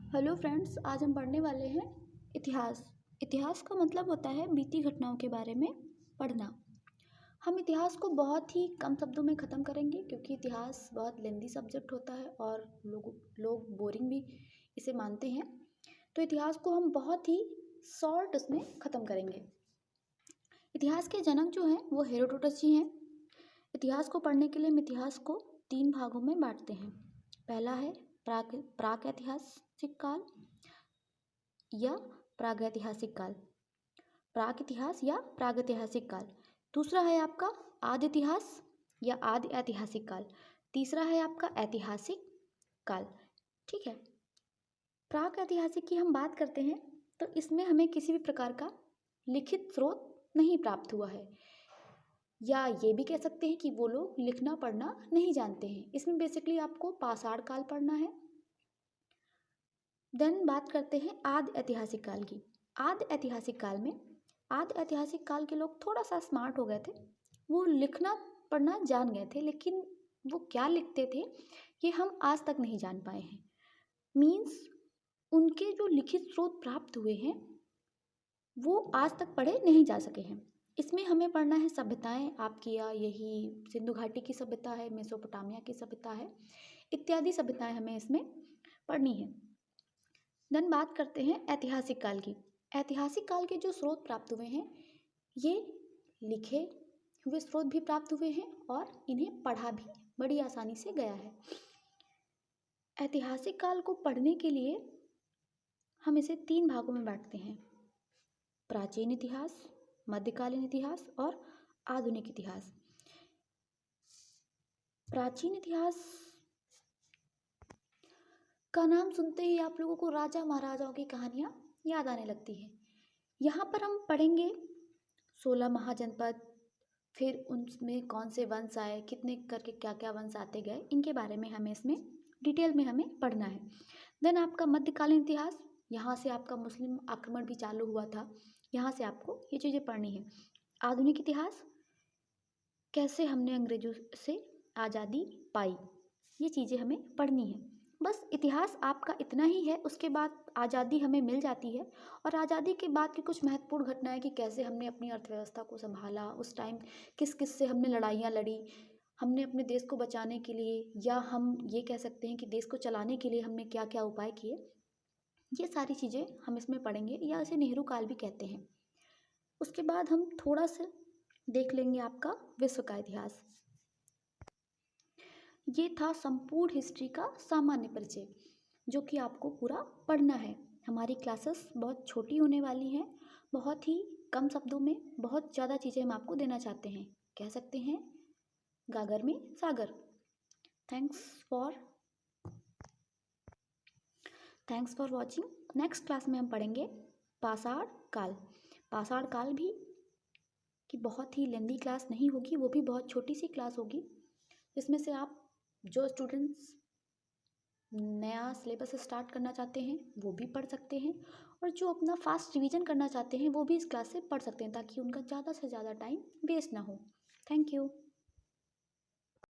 Hello friends, आज हम पढ़ने वाले हैं इतिहास। इतिहास का मतलब होता है बीती घटनाओं के बारे में पढ़ना। हम इतिहास को बहुत ही कम शब्दों में ख़त्म करेंगे क्योंकि इतिहास बहुत लेंदी सब्जेक्ट होता है और लोग बोरिंग भी इसे मानते हैं। तो इतिहास को हम बहुत ही शॉर्ट उसमें ख़त्म करेंगे। इतिहास के जनक जो हैं वो हेरोडोटस जी हैं। इतिहास को पढ़ने के लिए हम इतिहास को 3 भागों में बांटते हैं। पहला है प्राक-ऐतिहासिक काल या प्रागैतिहासिक काल, प्राक इतिहास या प्रागैतिहासिक काल। दूसरा है आपका आदि इतिहास या आदि ऐतिहासिक काल। तीसरा है आपका ऐतिहासिक काल। ठीक है, प्राक ऐतिहासिक की हम बात करते हैं तो इसमें हमें किसी भी प्रकार का लिखित स्रोत नहीं प्राप्त हुआ है, या ये भी कह सकते हैं कि वो लोग लिखना पढ़ना नहीं जानते हैं। इसमें बेसिकली आपको पाषाण काल पढ़ना है। देन बात करते हैं आदि ऐतिहासिक काल की। आदि ऐतिहासिक काल में आदि ऐतिहासिक काल के लोग थोड़ा सा स्मार्ट हो गए थे। वो लिखना पढ़ना जान गए थे, लेकिन वो क्या लिखते थे ये हम आज तक नहीं जान पाए हैं। मीन्स उनके जो लिखित स्रोत प्राप्त हुए हैं वो आज तक पढ़े नहीं जा सके हैं। इसमें हमें पढ़ना है सभ्यताएं आपकी, या यही सिंधु घाटी की सभ्यता है, मेसोपोटामिया की सभ्यता है, इत्यादि सभ्यताएं हमें इसमें पढ़नी है। देन बात करते हैं ऐतिहासिक काल की। ऐतिहासिक काल के जो स्रोत प्राप्त हुए हैं ये लिखे हुए स्रोत भी प्राप्त हुए हैं और इन्हें पढ़ा भी बड़ी आसानी से गया है। ऐतिहासिक काल को पढ़ने के लिए हम इसे 3 भागों में बांटते हैं: प्राचीन इतिहास, मध्यकालीन इतिहास और आधुनिक इतिहास। प्राचीन इतिहास का नाम सुनते ही आप लोगों को राजा महाराजाओं की कहानियाँ याद आने लगती हैं। यहाँ पर हम पढ़ेंगे 16 महाजनपद, फिर उनमें कौन से वंश आए, कितने करके क्या क्या वंश आते गए, इनके बारे में हमें इसमें डिटेल में हमें पढ़ना है। देन आपका मध्यकालीन इतिहास, यहाँ से आपका मुस्लिम आक्रमण भी चालू हुआ था, यहाँ से आपको ये चीज़ें पढ़नी है। आधुनिक इतिहास, कैसे हमने अंग्रेजों से आज़ादी पाई, ये चीज़ें हमें पढ़नी है। बस इतिहास आपका इतना ही है। उसके बाद आज़ादी हमें मिल जाती है और आज़ादी के बाद की कुछ महत्वपूर्ण घटनाएं कि कैसे हमने अपनी अर्थव्यवस्था को संभाला, उस टाइम किस किस से हमने लड़ाइयाँ लड़ी, हमने अपने देश को बचाने के लिए, या हम ये कह सकते हैं कि देश को चलाने के लिए हमने क्या क्या उपाय किए, ये सारी चीज़ें हम इसमें पढ़ेंगे, या इसे नेहरू काल भी कहते हैं। उसके बाद हम थोड़ा सा देख लेंगे आपका विश्व का इतिहास। ये था संपूर्ण हिस्ट्री का सामान्य परिचय जो कि आपको पूरा पढ़ना है। हमारी क्लासेस बहुत छोटी होने वाली हैं, बहुत ही कम शब्दों में बहुत ज़्यादा चीज़ें हम आपको देना चाहते हैं। कह सकते हैं गागर में सागर। Thanks for watching. Next class में हम पढ़ेंगे पाषाण काल। पाषाण काल भी कि बहुत ही लेंदी क्लास नहीं होगी, वो भी बहुत छोटी सी क्लास होगी, जिसमें से आप जो स्टूडेंट्स नया सिलेबस स्टार्ट करना चाहते हैं वो भी पढ़ सकते हैं, और जो अपना फास्ट रिवीजन करना चाहते हैं वो भी इस क्लास से पढ़ सकते हैं, ताकि उनका ज़्यादा से ज़्यादा टाइम वेस्ट ना हो। Thank you.